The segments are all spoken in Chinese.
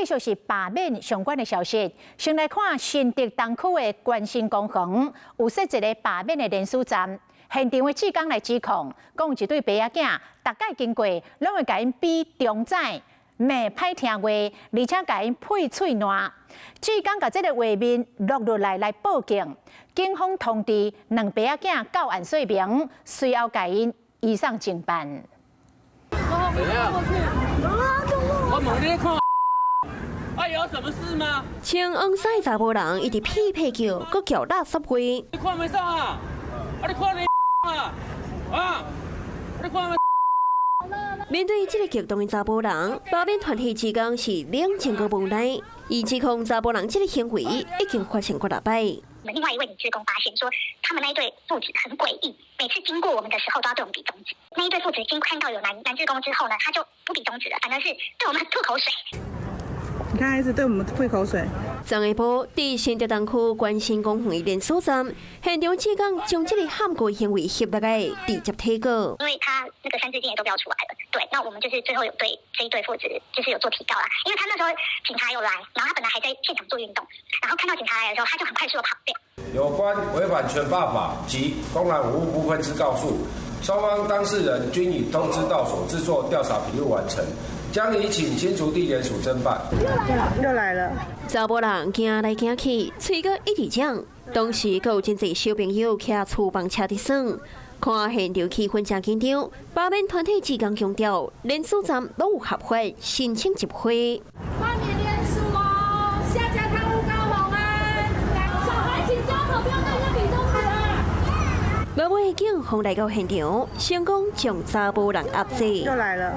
继续是罢免相关的消息。先来看新竹东区的关心工行有设一个罢免的联署站，现场的志工来指控，讲有一对爸仔囝，大概经过，拢会甲因比中指。 骂歹听话，而且甲因配喙烂。志工甲这个画面录落来报警，警方通知两爸仔囝到案说明，随后甲因移送侦办。我猛烈看，有什么事吗？穿黄色查甫人一直屁屁叫，佮叫垃圾灰。你看没上啊？你看你你看没？ 面对这个激动的查甫人，罢免团体职工是冷静个无奈，伊指控查甫人这个行为已经发生过6摆。另外一位女职工发现说，他们那一对父子很诡异，每次经过我们的时候都要对我们比中指。那一对父子看到有男职工之后呢，他就不比中指了，反而是对我们吐口水。你看，一直对我们吐口水。昨下晡，伫新竹东区关心公园连锁站，现场职工将这个喊过行为翕落来，直接提告。因为他那个3字经也都标出来了，对，那我们就是最后有对这一对父子就是有做提告啦。因为他那时候警察有来，然后他本来还在现场做运动，然后看到警察来的时候，他就很快速的跑掉。有关违反权罢法及公然侮辱部分之告诉，双方当事人均已通知到所制作调查笔录完成。 将移请新竹地检署侦办。又来了。查甫人行来行去，嘴角一直张。当时还有真侪小朋友徛厨房车伫耍，看现场气氛真紧张。罢免团体职工强调，连署站都有合法申请集会。罢免连署哦，下架贪污高虹安，小孩请抓好，不要在那比中指啊！后尾警方来到现场，成功将查甫人压制。又来了。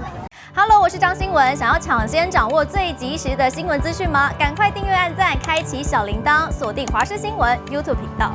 Hello， 我是张新文。想要抢先掌握最及时的新闻资讯吗？赶快订阅、按赞、开启小铃铛，锁定华视新闻 YouTube 频道。